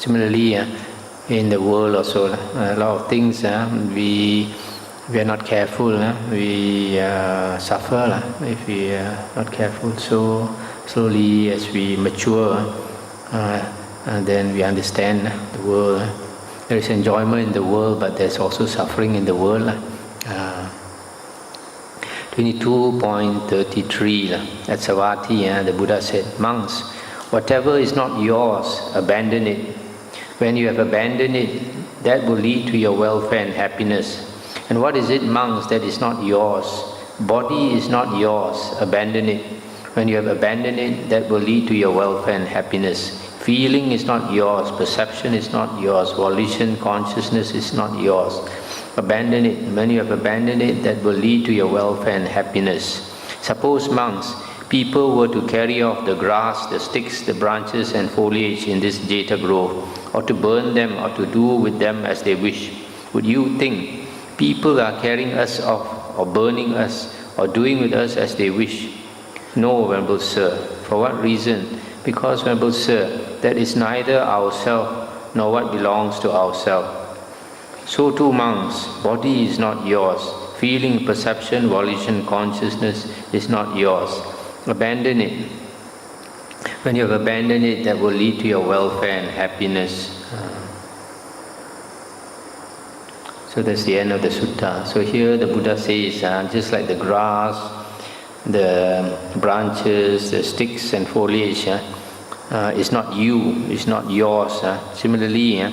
Similarly, in the world also, a lot of things we are not careful, we suffer if we are not careful. So slowly, as we mature, and then we understand the world. There is enjoyment in the world, but there's also suffering in the world. 22.33 at Savatthi, the Buddha said, "Monks, whatever is not yours, abandon it. When you have abandoned it, that will lead to your welfare and happiness. And what is it, monks, that is not yours? Body is not yours, abandon it. When you have abandoned it, that will lead to your welfare and happiness. Feeling is not yours, perception is not yours, volition, consciousness is not yours. Abandon it. When you have abandoned it, that will lead to your welfare and happiness. Suppose, monks, people were to carry off the grass, the sticks, the branches and foliage in this Jeta grove, or to burn them, or to do with them as they wish. Would you think people are carrying us off, or burning us, or doing with us as they wish? No, Venerable Sir. For what reason? Because, Venerable Sir, that is neither ourself nor what belongs to ourself. So too, monks, body is not yours. Feeling, perception, volition, consciousness is not yours. Abandon it. When you have abandoned it, that will lead to your welfare and happiness." So that's the end of the sutta. So here the Buddha says, just like the grass, the branches, the sticks and foliage, is not you, it's not yours. Similarly,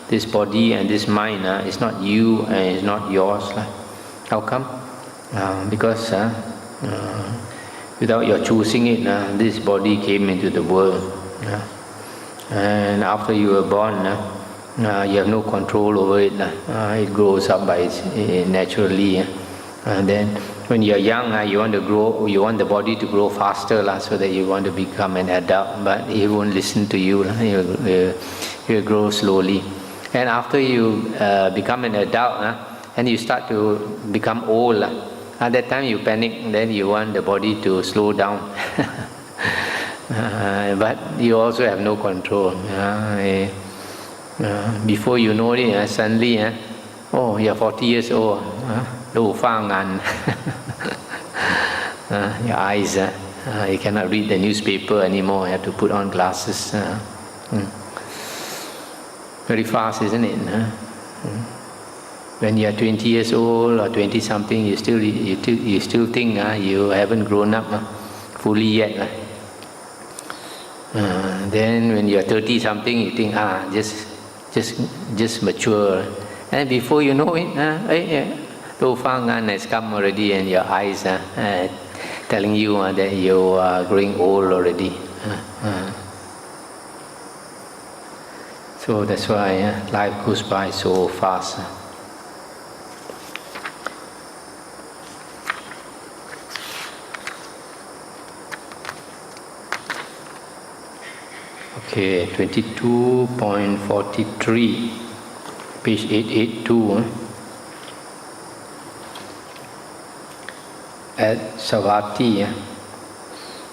this body and this mind is not you and it's not yours. How come? Because without your choosing it, this body came into the world. And after you were born, you have no control over it. It grows up by naturally. And then when you're young, you want to grow. You want the body to grow faster, so that you want to become an adult. But it won't listen to you. You grow slowly. And after you become an adult, and you start to become old, at that time you panic. Then you want the body to slow down. But you also have no control. Before you know it, suddenly, oh, you're 40 years old. Your eyes, you cannot read the newspaper anymore. You have to put on glasses. Very fast, isn't it? When you are 20 years old or 20 something, you still think you haven't grown up fully yet. Then when you are 30 something, you think just mature. And before you know it, Tofangan has come already, and your eyes telling you that you are growing old already. So that's why life goes by so fast. Okay, 22.43, page 882. At Savatthi,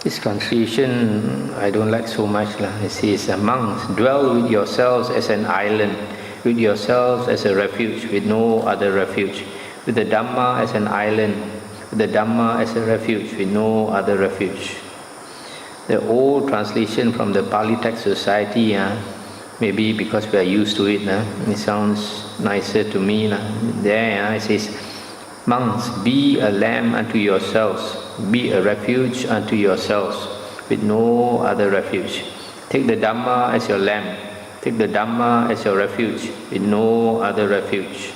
this translation I don't like so much. It says, "Monks, dwell with yourselves as an island, with yourselves as a refuge, with no other refuge, with the Dhamma as an island, with the Dhamma as a refuge, with no other refuge." The old translation from the Pali Text Society, maybe because we are used to it, it sounds nicer to me. There it says, "Monks, be a lamb unto yourselves, be a refuge unto yourselves, with no other refuge. Take the Dhamma as your lamb, take the Dhamma as your refuge, with no other refuge."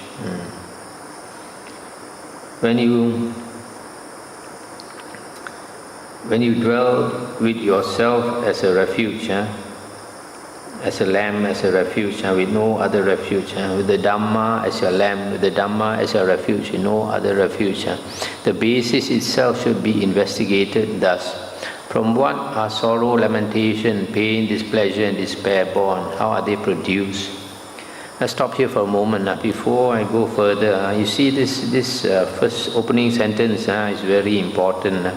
When you dwell with yourself as a refuge, as a lamb, as a refuge, with no other refuge, with the Dhamma as your lamb, with the Dhamma as your refuge, with no other refuge, the basis itself should be investigated thus. From what are sorrow, lamentation, pain, displeasure and despair born? How are they produced? Let's stop here for a moment. Before I go further, you see this first opening sentence is very important.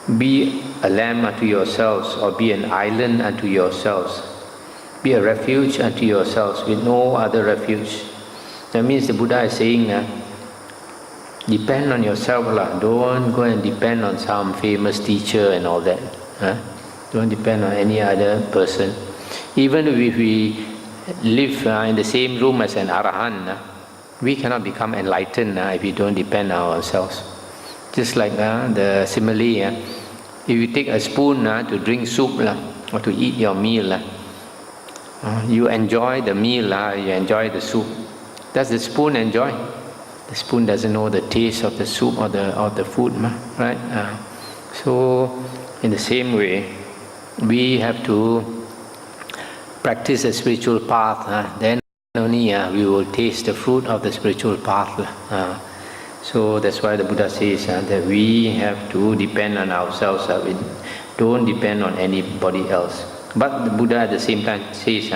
Be a lamb unto yourselves, or be an island unto yourselves. Be a refuge unto yourselves with no other refuge. That means the Buddha is saying, depend on yourself. Don't go and depend on some famous teacher and all that. Don't depend on any other person. Even if we live in the same room as an arahant, we cannot become enlightened if we don't depend on ourselves. Just like the simile, if you take a spoon to drink soup or to eat your meal, you enjoy the meal, you enjoy the soup. Does the spoon enjoy? The spoon doesn't know the taste of the soup or the food, right? So, in the same way, we have to practice a spiritual path. Then only we will taste the fruit of the spiritual path. So that's why the Buddha says that we have to depend on ourselves. We don't depend on anybody else. But the Buddha at the same time says,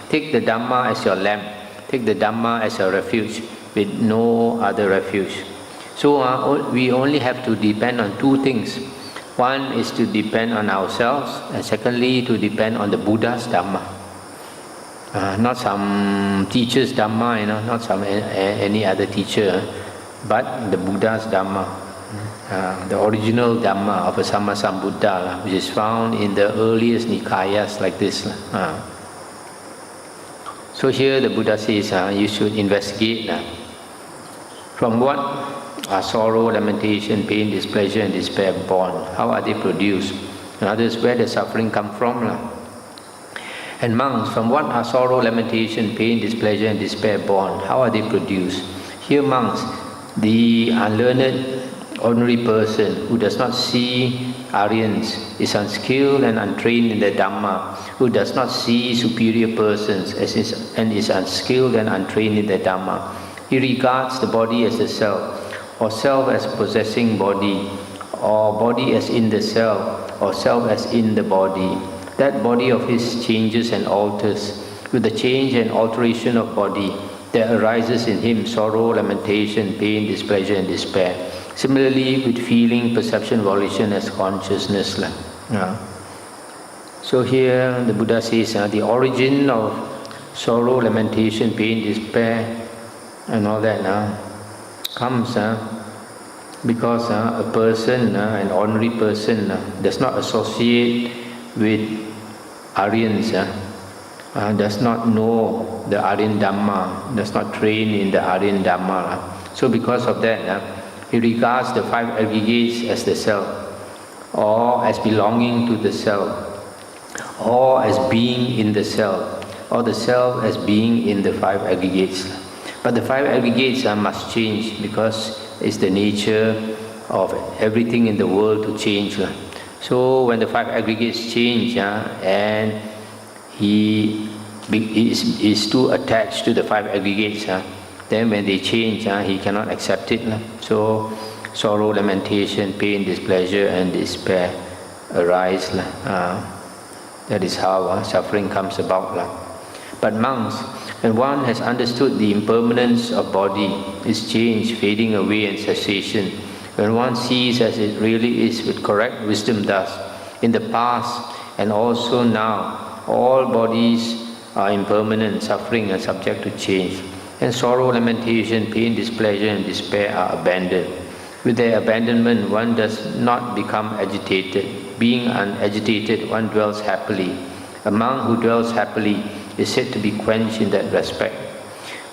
take the Dhamma as your lamp, take the Dhamma as your refuge, with no other refuge. So we only have to depend on two things. One is to depend on ourselves, and secondly to depend on the Buddha's Dhamma. Not some teacher's Dhamma, not some any other teacher, but the Buddha's Dhamma. The original Dhamma of a Sammasambuddha, which is found in the earliest Nikayas like this. So here the Buddha says you should investigate from what are sorrow, lamentation, pain, displeasure and despair born. How are they produced? In others, where does suffering come from? And monks, from what are sorrow, lamentation, pain, displeasure and despair born? How are they produced? Here monks, the unlearned ordinary person who does not see Aryans, is unskilled and untrained in the Dhamma, who does not see superior persons and is unskilled and untrained in the Dhamma. He regards the body as the self, or self as possessing body, or body as in the self, or self as in the body. That body of his changes and alters. With the change and alteration of body, there arises in him sorrow, lamentation, pain, displeasure and despair. Similarly, with feeling, perception, volition as consciousness. So here the Buddha says the origin of sorrow, lamentation, pain, despair and all that comes because a person, an ordinary person, does not associate with Aryans, does not know the Aryan Dhamma, does not train in the Aryan Dhamma. So because of that, he regards the five aggregates as the self, or as belonging to the self, or as being in the self, or the self as being in the five aggregates. But the five aggregates must change because it's the nature of everything in the world to change. So when the five aggregates change and he is too attached to the five aggregates, then when they change, he cannot accept it. So sorrow, lamentation, pain, displeasure and despair arise. That is how suffering comes about. But monks, when one has understood the impermanence of body, its change, fading away and cessation, when one sees as it really is with correct wisdom thus, in the past and also now, all bodies are impermanent, suffering and subject to change. And sorrow, lamentation, pain, displeasure and despair are abandoned. With their abandonment, one does not become agitated. Being unagitated, one dwells happily. A monk who dwells happily is said to be quenched in that respect.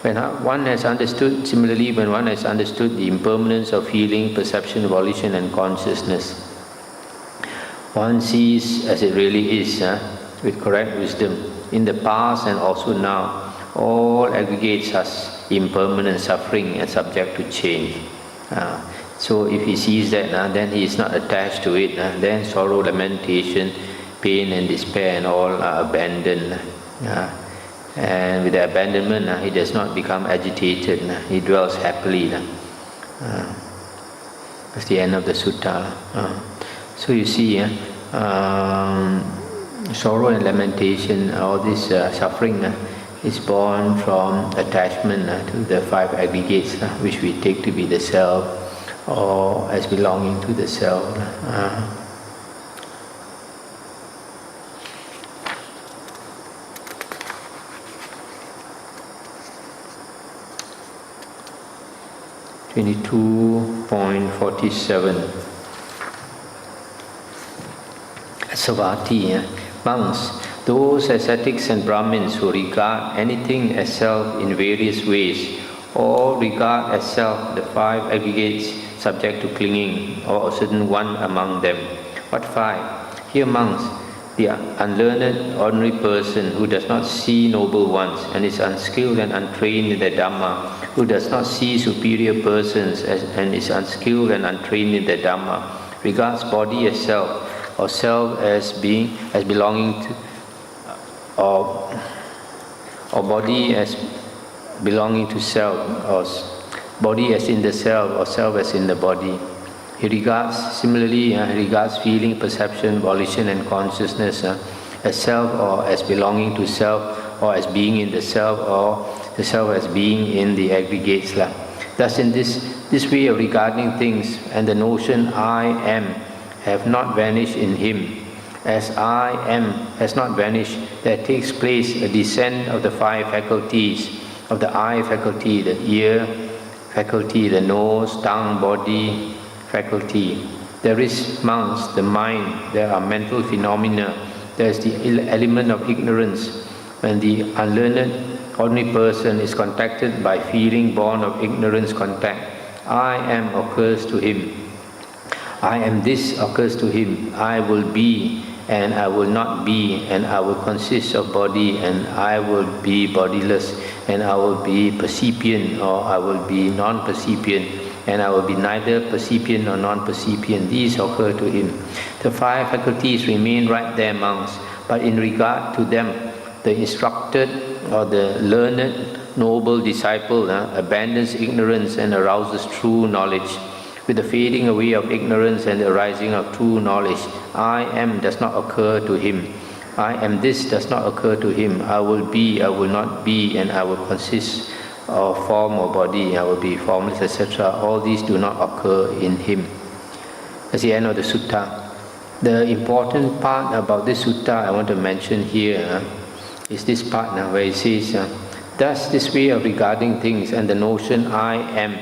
When one has understood, similarly, when one has understood the impermanence of feeling, perception, volition and consciousness, one sees as it really is, with correct wisdom, in the past and also now, all aggregates are impermanent, suffering and subject to change. So if he sees that, then he is not attached to it. Then sorrow, lamentation, pain and despair and all are abandoned. And with the abandonment, he does not become agitated. He dwells happily. That's the end of the sutta. So you see, sorrow and lamentation, all this suffering is born from attachment to the five aggregates, which we take to be the self or as belonging to the self. 22.47. Savati, monks, those ascetics and Brahmins who regard anything as self in various ways, or regard as self the five aggregates subject to clinging, or a certain one among them. What five? Here, monks, the unlearned ordinary person who does not see noble ones and is unskilled and untrained in the Dhamma, who does not see superior persons and is unskilled and untrained in the Dhamma, regards body as self, or self as belonging to, or body as belonging to self, or body as in the self, or self as in the body. He regards feeling, perception, volition and consciousness as self, or as belonging to self, or as being in the self, or the self as being in the aggregates. Thus in this way of regarding things, and the notion I am have not vanished in him. As I am has not vanished, there takes place a descent of the five faculties, of the eye faculty, the ear faculty, the nose, tongue, body faculty. There is, monks, the mind, there are mental phenomena, there is the element of ignorance. When the unlearned ordinary person is contacted by feeling born of ignorance contact, I am occurs to him. I am this occurs to him. I will be and I will not be, and I will consist of body and I will be bodiless, and I will be percipient or I will be non-percipient, and I will be neither percipient nor non-percipient. These occur to him. The five faculties remain right there, monks, but in regard to them, the instructed or the learned noble disciple abandons ignorance and arouses true knowledge. With the fading away of ignorance and the arising of true knowledge, I am does not occur to him. I am this does not occur to him. I will be, I will not be, and I will consist of form or body, I will be formless, etc. All these do not occur in him. That's the end of the sutta. The important part about this sutta I want to mention here is this part where it says, thus this way of regarding things and the notion I am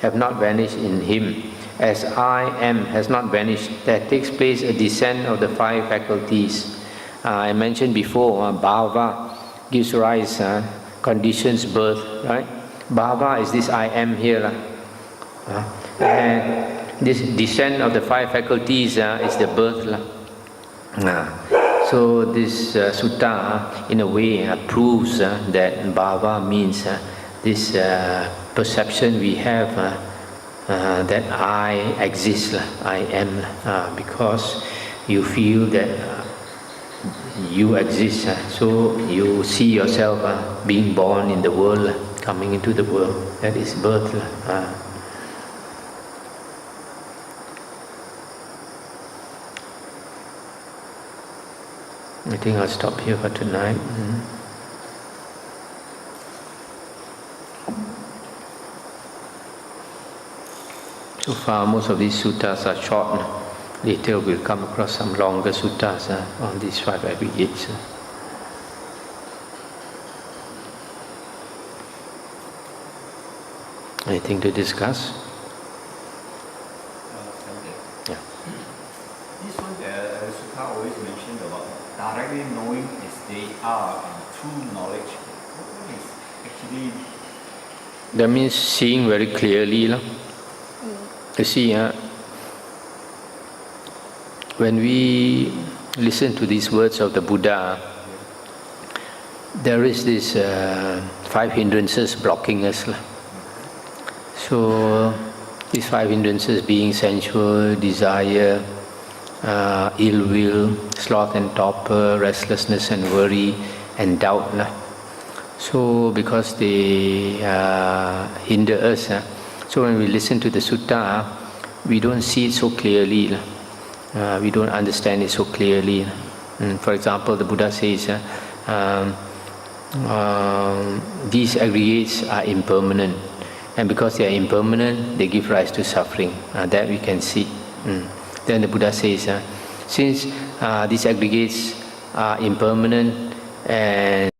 have not vanished in him. As I am has not vanished, there takes place a descent of the five faculties. I mentioned before, bhava gives rise, conditions, birth, right? Bhava is this I am here. And this descent of the five faculties is the birth. So this sutta, in a way, proves that bhava means this perception we have that I exist, I am, because you feel that you exist, so you see yourself being born in the world, coming into the world. That is birth. I think I'll stop here for tonight. So far, most of these suttas are short. Later, we'll come across some longer suttas on these five aggregates. Anything to discuss? Yeah. This one, the sutta always mentioned about directly knowing as they are and true knowledge. What is actually? That means seeing very clearly. You see, when we listen to these words of the Buddha, there is this five hindrances blocking us. So these five hindrances being sensual, desire, ill will, sloth and torpor, restlessness and worry, and doubt. So because they hinder us, so when we listen to the sutta, we don't see it so clearly. We don't understand it so clearly. For example, the Buddha says, these aggregates are impermanent. And because they are impermanent, they give rise to suffering. That we can see. Then the Buddha says, since these aggregates are impermanent and